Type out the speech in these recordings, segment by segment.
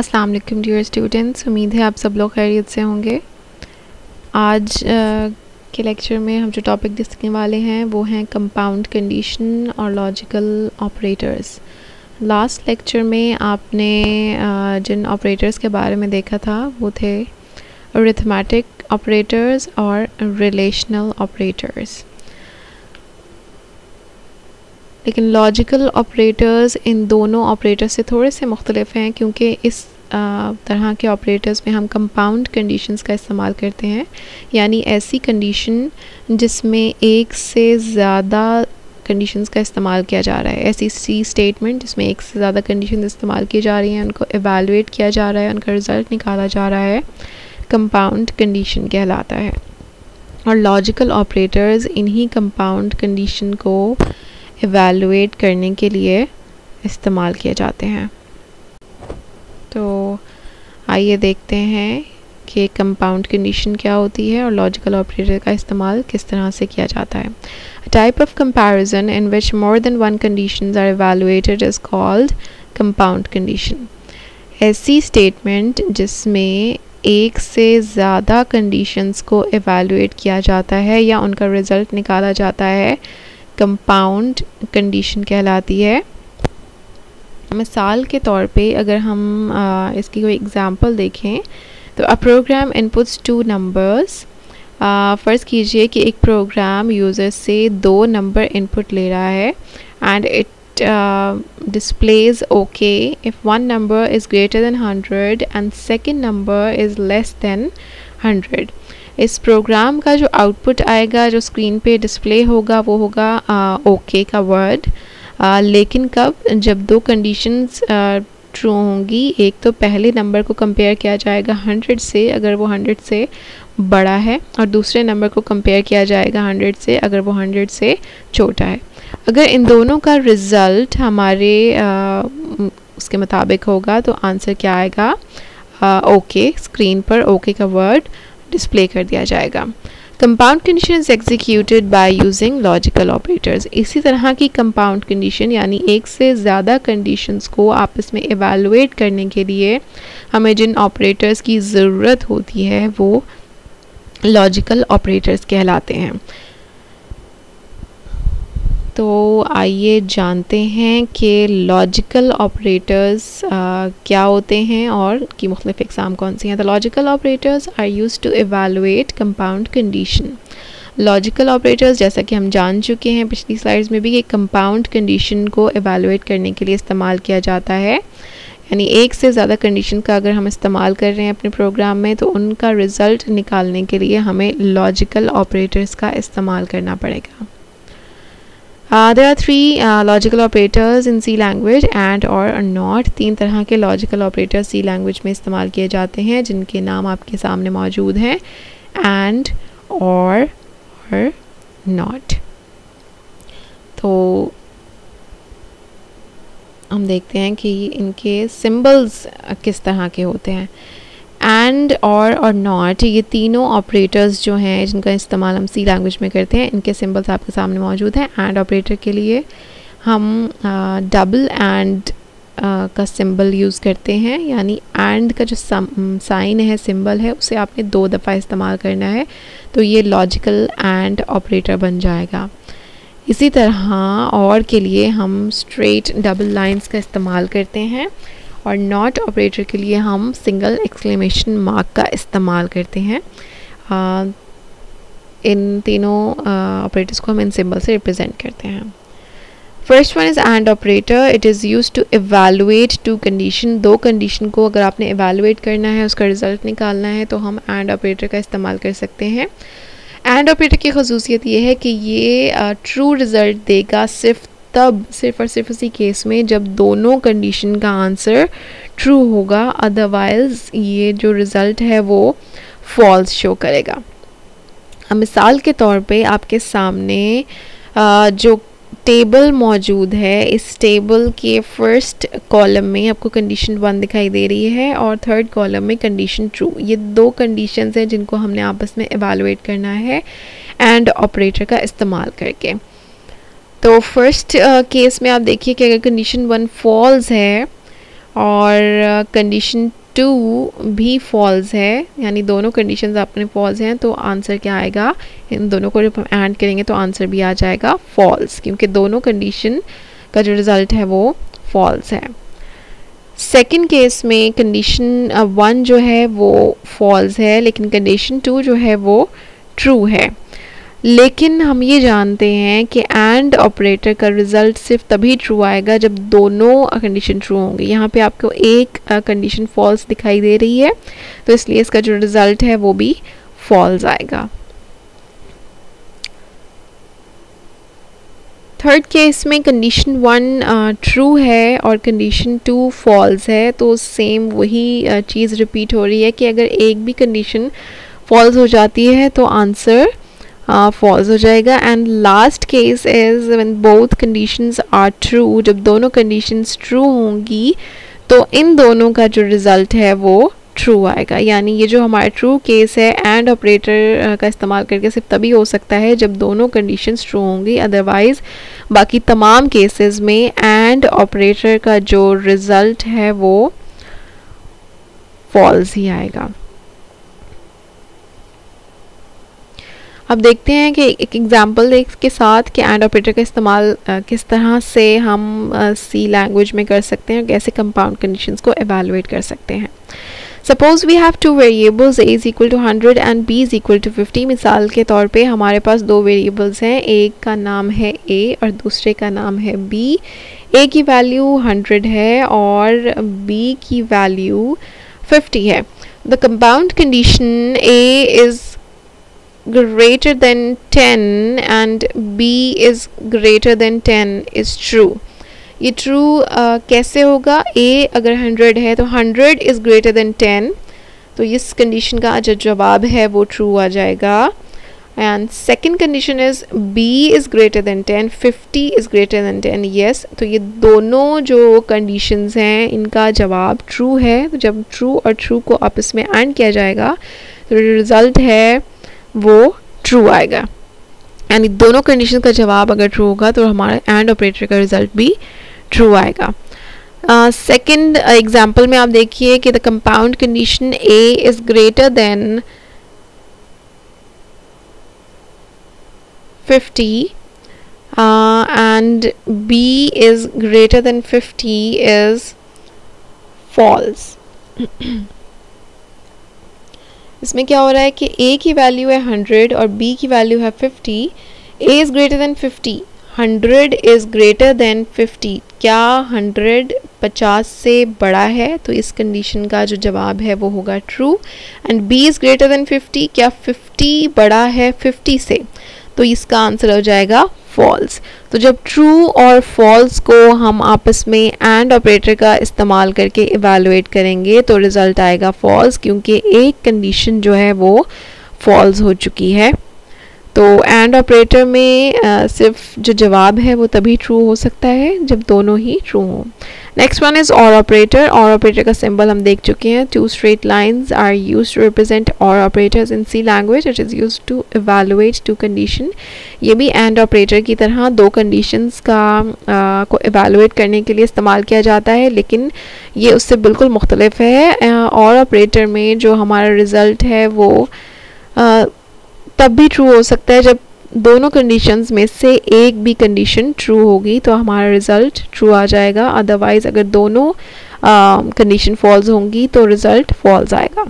अस्सलाम वालेकुम dear students, उम्मीद है आप सब लोग खैरियत से होंगे। आज के लेक्चर में हम जो टॉपिक डिस्कस वाले हैं वो हैं कंपाउंड कंडीशन और लॉजिकल ऑपरेटर्स। लास्ट लेक्चर में आपने जिन ऑपरेटर्स के बारे में देखा था वो थे अरिथमेटिक ऑपरेटर्स और रिलेशनल ऑपरेटर्स, लेकिन लॉजिकल ऑपरेटर्स इन दोनों ऑपरेटर्स से थोड़े से मुख्तलिफ हैं, क्योंकि इस तरह के ऑपरेटर्स में हम कंपाउंड कंडीशंस का इस्तेमाल करते हैं, यानी ऐसी कंडीशन जिसमें एक से ज़्यादा कंडीशंस का इस्तेमाल किया जा रहा है। ऐसी सी स्टेटमेंट जिसमें एक से ज़्यादा कंडीशन इस्तेमाल की जा रही हैं, उनको एवेलुएट किया जा रहा है, उनका रिज़ल्ट निकाला जा रहा है, कंपाउंड कंडीशन कहलाता है। और लॉजिकल ऑपरेटर्स इन्हीं कंपाउंड कंडीशन को एवेलुएट करने के लिए इस्तेमाल किए जाते हैं। तो आइए देखते हैं कि कंपाउंड कंडीशन क्या होती है और लॉजिकल ऑपरेटर का इस्तेमाल किस तरह से किया जाता है। A type of comparison in which more than one conditions are evaluated is called compound condition. ऐसी स्टेटमेंट जिसमें एक से ज़्यादा कंडीशंस को एवेलुएट किया जाता है या उनका रिज़ल्ट निकाला जाता है, कंपाउंड कंडीशन कहलाती है। मिसाल के तौर पे अगर हम इसकी कोई एग्ज़ाम्पल देखें तो अ प्रोग्राम इनपुट्स टू नंबर्स। फ़र्ज़ कीजिए कि एक प्रोग्राम यूज़र से दो नंबर इनपुट ले रहा है and it displays okay if one number is greater than 100 and second number is less than 100। इस प्रोग्राम का जो आउटपुट आएगा, जो स्क्रीन पे डिस्प्ले होगा, वो होगा ओके का वर्ड, लेकिन कब? जब दो कंडीशंस ट्रू होंगी। एक तो पहले नंबर को कंपेयर किया जाएगा 100 से अगर वो 100 से बड़ा है, और दूसरे नंबर को कंपेयर किया जाएगा 100 से अगर वो 100 से छोटा है। अगर इन दोनों का रिज़ल्ट हमारे उसके मुताबिक होगा तो आंसर क्या आएगा? ओके। स्क्रीन पर ओके का वर्ड डिस्प्ले कर दिया जाएगा। Compound condition is executed by using logical operators. इसी तरह की कंपाउंड कंडीशन यानी एक से ज़्यादा कंडीशंस को आपस में एवेलुएट करने के लिए हमें जिन ऑपरेटर्स की ज़रूरत होती है वो लॉजिकल ऑपरेटर्स कहलाते हैं। तो आइए जानते हैं कि लॉजिकल ऑपरेटर्स क्या होते हैं और की मुख्तलिफ इक़साम कौन सी हैं। The logical operators are used to evaluate compound condition. Logical operators, जैसा कि हम जान चुके हैं पिछली स्लाइड्स में भी, कि कंपाउंड कंडीशन को एवेलुएट करने के लिए इस्तेमाल किया जाता है। यानी एक से ज़्यादा कंडीशन का अगर हम इस्तेमाल कर रहे हैं अपने प्रोग्राम में तो उनका रिज़ल्ट निकालने के लिए हमें लॉजिकल ऑपरेटर्स का इस्तेमाल करना पड़ेगा। There are three logical operators in C language: and, or, not। तीन तरह के लॉजिकल ऑपरेटर C लैंग्वेज में इस्तेमाल किए जाते हैं, जिनके नाम आपके सामने मौजूद हैं: and, or not। तो हम देखते हैं कि इनके सिंबल्स किस तरह के होते हैं। एंड, और नॉट, ये तीनों ऑपरेटर्स जो हैं जिनका इस्तेमाल हम सी लैंग्वेज में करते हैं, इनके सिंबल्स आपके सामने मौजूद हैं। एंड ऑपरेटर के लिए हम डबल एंड का सिंबल यूज़ करते हैं, यानी एंड का जो साइन है, सिंबल है, उसे आपने 2 दफ़ा इस्तेमाल करना है, तो ये लॉजिकल एंड ऑपरेटर बन जाएगा। इसी तरह और के लिए हम स्ट्रेट डबल लाइंस का इस्तेमाल करते हैं, और नॉट ऑपरेटर के लिए हम सिंगल एक्सक्लेमेशन मार्क का इस्तेमाल करते हैं। इन तीनों ऑपरेटर्स को हम इन सिंबल से रिप्रेजेंट करते हैं। First one is and operator. It is used to evaluate two condition. दो कंडीशन को अगर आपने एवेलुएट करना है, उसका रिज़ल्ट निकालना है, तो हम एंड ऑपरेटर का इस्तेमाल कर सकते हैं। एंड ऑपरेटर की ख़ुसूसियत ये है कि ये ट्रू रिज़ल्ट देगा सिर्फ और सिर्फ उसी केस में जब दोनों कंडीशन का आंसर ट्रू होगा, अदरवाइज़ ये जो रिज़ल्ट है वो फॉल्स शो करेगा। मिसाल के तौर पे आपके सामने जो टेबल मौजूद है, इस टेबल के फर्स्ट कॉलम में आपको कंडीशन 1 दिखाई दे रही है और थर्ड कॉलम में कंडीशन ट्रू। ये दो कंडीशंस हैं जिनको हमने आपस में एवेलुएट करना है एंड ऑपरेटर का इस्तेमाल करके। तो फर्स्ट केस में आप देखिए कि अगर कंडीशन 1 फॉल्स है और कंडीशन 2 भी फॉल्स है, यानी दोनों कंडीशंस अपने फॉल्स हैं, तो आंसर क्या आएगा, इन दोनों को जब हम ऐड करेंगे तो आंसर भी आ जाएगा फॉल्स, क्योंकि दोनों कंडीशन का जो रिज़ल्ट है वो फॉल्स है। सेकंड केस में कंडीशन 1 जो है वो फॉल्स है, लेकिन कंडीशन 2 जो है वो ट्रू है। लेकिन हम ये जानते हैं कि एंड ऑपरेटर का रिज़ल्ट सिर्फ तभी ट्रू आएगा जब दोनों कंडीशन ट्रू होंगे। यहाँ पे आपको एक कंडीशन फॉल्स दिखाई दे रही है, तो इसलिए इसका जो रिज़ल्ट है वो भी फॉल्स आएगा। थर्ड केस में कंडीशन 1 ट्रू है और कंडीशन 2 फॉल्स है, तो सेम वही चीज़ रिपीट हो रही है कि अगर एक भी कंडीशन फॉल्स हो जाती है तो आंसर फॉल्स हो जाएगा। And last case is when both conditions are true, जब दोनों कंडीशंस ट्रू होंगी तो इन दोनों का जो रिज़ल्ट है वो ट्रू आएगा। यानी ये जो हमारा ट्रू केस है एंड ऑपरेटर का इस्तेमाल करके सिर्फ तभी हो सकता है जब दोनों कंडीशंस ट्रू होंगी, अदरवाइज़ बाकी तमाम केसेस में एंड ऑपरेटर का जो रिज़ल्ट है वो फॉल्स ही आएगा। अब देखते हैं कि एक एग्जांपल के साथ कि एंड ऑपरेटर का इस्तेमाल किस तरह से हम सी लैंग्वेज में कर सकते हैं, कैसे कंपाउंड कंडीशंस को एवेलुएट कर सकते हैं। Suppose we have two variables a is equal to 100 and b is equal to 50। मिसाल के तौर पे हमारे पास दो वेरिएबल्स हैं, एक का नाम है a और दूसरे का नाम है b। a की वैल्यू 100 है और b की वैल्यू 50 है। The compound condition a is greater than 10 and b is greater than 10 is true। ये true कैसे होगा, a अगर 100 है तो 100 is greater than 10, तो इस कंडीशन का जो जवाब है वो true आ जाएगा। And second condition is b is greater than 10, 50 is greater than 10, yes। तो ये दोनों जो कंडीशंस हैं इनका जवाब true है। तो जब true और true को आपस में एंड किया जाएगा तो रिज़ल्ट है वो ट्रू आएगा। यानी दोनों कंडीशन का जवाब अगर ट्रू होगा तो हमारा एंड ऑपरेटर का रिजल्ट भी ट्रू आएगा। सेकंड एग्जांपल में आप देखिए कि the compound condition a is greater than 50 and b is greater than 50 is false. इसमें क्या हो रहा है कि a की वैल्यू है 100 और b की वैल्यू है 50। a is greater than 50, 100 is greater than 50। क्या 100 50 से बड़ा है, तो इस कंडीशन का जो जवाब है वो होगा true. And b is greater than 50, क्या 50 बड़ा है 50 से, तो इसका आंसर हो जाएगा फॉल्स। तो जब ट्रू और फॉल्स को हम आपस में एंड ऑपरेटर का इस्तेमाल करके इवैल्यूएट करेंगे तो रिज़ल्ट आएगा फॉल्स, क्योंकि एक कंडीशन जो है वो फॉल्स हो चुकी है। तो एंड ऑपरेटर में सिर्फ जो जवाब है वो तभी ट्रू हो सकता है जब दोनों ही ट्रू हों। नेक्स्ट वन इज और ऑपरेटर। और ऑपरेटर का सिंबल हम देख चुके हैं। Two straight lines are used to represent और operators in C language. It is used to evaluate two condition. ये भी एंड ऑपरेटर की तरह दो कंडीशंस का को इवैल्यूएट करने के लिए इस्तेमाल किया जाता है, लेकिन ये उससे बिल्कुल मुख्तलिफ है। और ऑपरेटर में जो हमारा रिज़ल्ट है वो तब भी ट्रू हो सकता है जब दोनों कंडीशंस में से एक भी कंडीशन ट्रू होगी तो हमारा रिज़ल्ट ट्रू आ जाएगा। अदरवाइज़ अगर दोनों कंडीशन फॉल्स होंगी तो रिज़ल्ट फॉल्स आएगा।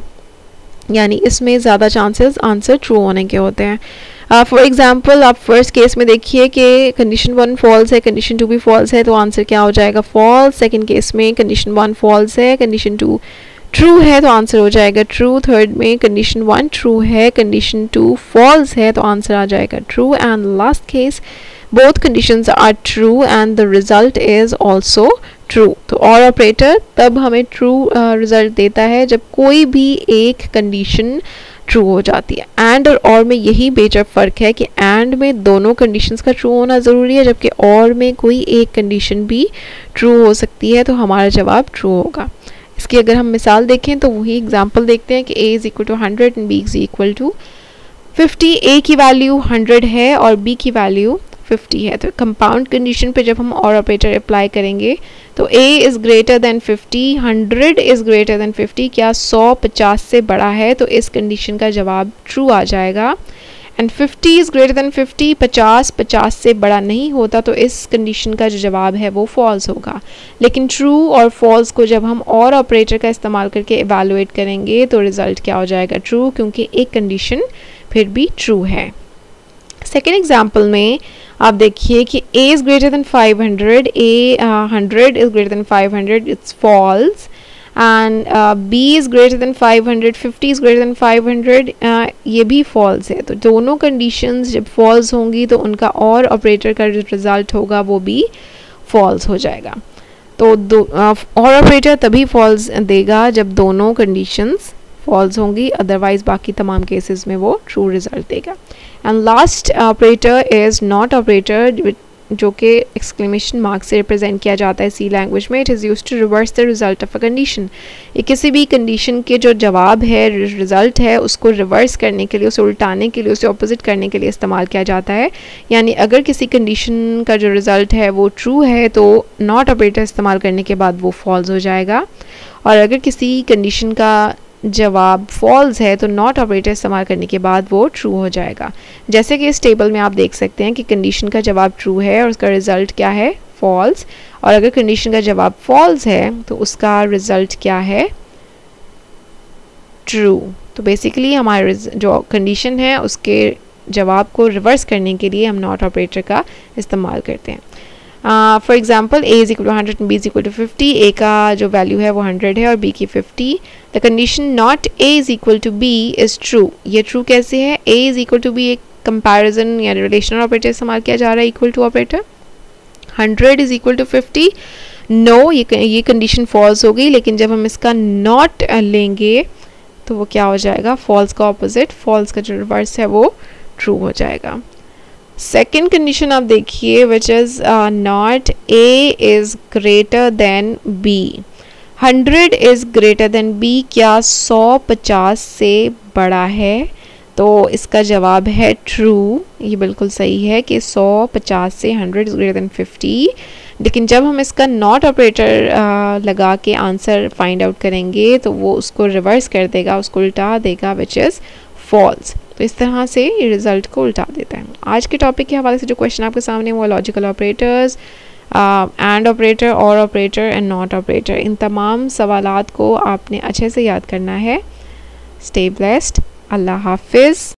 यानी इसमें ज़्यादा चांसेस आंसर ट्रू होने के होते हैं। फॉर एग्जांपल आप फर्स्ट केस में देखिए कि कंडीशन 1 फॉल्स है, कंडीशन 2 भी फॉल्स है, तो आंसर क्या हो जाएगा फॉल्स। सेकेंड केस में कंडीशन 1 फॉल्स है, कंडीशन 2 ट्रू है, तो आंसर हो जाएगा ट्रू। थर्ड में कंडीशन 1 ट्रू है, कंडीशन 2 फॉल्स है, तो आंसर आ जाएगा true. And last case both conditions are true and the result is also true. तो और ऑपरेटर तब हमें ट्रू रिजल्ट देता है जब कोई भी एक कंडीशन ट्रू हो जाती है। एंड और में यही बेशक फ़र्क है कि एंड में दोनों कंडीशंस का ट्रू होना ज़रूरी है, जबकि और में कोई एक कंडीशन भी ट्रू हो सकती है, तो हमारा जवाब ट्रू होगा। इसकी अगर हम मिसाल देखें तो वही एग्जांपल देखते हैं कि a is equal to 100 and b is equal to 50। a की वैल्यू 100 है और b की वैल्यू 50 है। तो कंपाउंड कंडीशन पे जब हम और ऑपरेटर अप्लाई करेंगे तो a is greater than 50, 100 is greater than 50, क्या 100 50 से बड़ा है, तो इस कंडीशन का जवाब ट्रू आ जाएगा। एंड 50 इज़ ग्रेटर देन 50, 50 से बड़ा नहीं होता, तो इस कंडीशन का जो जवाब है वो फॉल्स होगा। लेकिन ट्रू और फॉल्स को जब हम और ऑपरेटर का इस्तेमाल करके एवेलुएट करेंगे तो रिज़ल्ट क्या हो जाएगा, ट्रू, क्योंकि एक कंडीशन फिर भी ट्रू है। सेकेंड एग्जाम्पल में आप देखिए कि a is greater than 500, a 100 is greater than 500, it's false. And b is greater than 500, 50 is greater than 500, ये भी फॉल्स है। तो दोनों कंडीशंस जब फॉल्स होंगी तो उनका और ऑपरेटर का जो रिज़ल्ट होगा वो भी फॉल्स हो जाएगा। तो और ऑपरेटर तभी फॉल्स देगा जब दोनों कंडीशंस फॉल्स होंगी, अदरवाइज बाकी तमाम केसेस में वो ट्रू रिजल्ट देगा। And last operator is not operator, जो कि एक्सक्लेमेशन मार्क से रिप्रेजेंट किया जाता है सी लैंग्वेज में। It is used to reverse the result of a condition. ये किसी भी कंडीशन के जो जवाब है, रिजल्ट है, उसको रिवर्स करने के लिए, उसे उल्टाने के लिए, उसे ऑपोजिट करने के लिए इस्तेमाल किया जाता है। यानी अगर किसी कंडीशन का जो रिज़ल्ट है वो ट्रू है तो नॉट ऑपरेटर इस्तेमाल करने के बाद वो फॉल्स हो जाएगा, और अगर किसी कंडीशन का जवाब फॉल्स है तो नॉट ऑपरेटर इस्तेमाल करने के बाद वो ट्रू हो जाएगा। जैसे कि इस टेबल में आप देख सकते हैं कि कंडीशन का जवाब ट्रू है और उसका रिज़ल्ट क्या है, फॉल्स, और अगर कंडीशन का जवाब फॉल्स है तो उसका रिज़ल्ट क्या है, ट्रू। तो बेसिकली हमारे जो कंडीशन है उसके जवाब को रिवर्स करने के लिए हम नॉट ऑपरेटर का इस्तेमाल करते हैं। For example a is equal to 100 and b is equal to 50, a का जो वैल्यू है वो 100 है और b की 50। The condition not a is equal to b is true. ये ट्रू कैसे है, a is equal to b एक कंपैरिजन या रिलेशनल ऑपरेटर इस्तेमाल किया जा रहा है, equal to operator. 100 is equal to 50, no, ये कंडीशन फॉल्स हो गई, लेकिन जब हम इसका नॉट लेंगे तो वो क्या हो जाएगा, फॉल्स का ऑपोजिट, फॉल्स का जो रिवर्स है वो ट्रू हो जाएगा। सेकेंड कंडीशन आप देखिए, which is not a is greater then b, 100 is greater then b, क्या 100 50 से बड़ा है, तो इसका जवाब है ट्रू। ये बिल्कुल सही है कि 100 50 से 100 इज़ ग्रेटर देन 50, लेकिन जब हम इसका नॉट ऑपरेटर लगा के आंसर फाइंड आउट करेंगे तो वो उसको रिवर्स कर देगा, उसको उल्टा देगा, विच इज़ फॉल्स। तो इस तरह से ये रिज़ल्ट को उल्टा देता है। आज के टॉपिक के हवाले से जो क्वेश्चन आपके सामने वो लॉजिकल ऑपरेटर्स, एंड ऑपरेटर, और ऑपरेटर एंड नॉट ऑपरेटर, इन तमाम सवालात को आपने अच्छे से याद करना है। स्टे ब्लेस्ड, अल्लाह हाफिज़।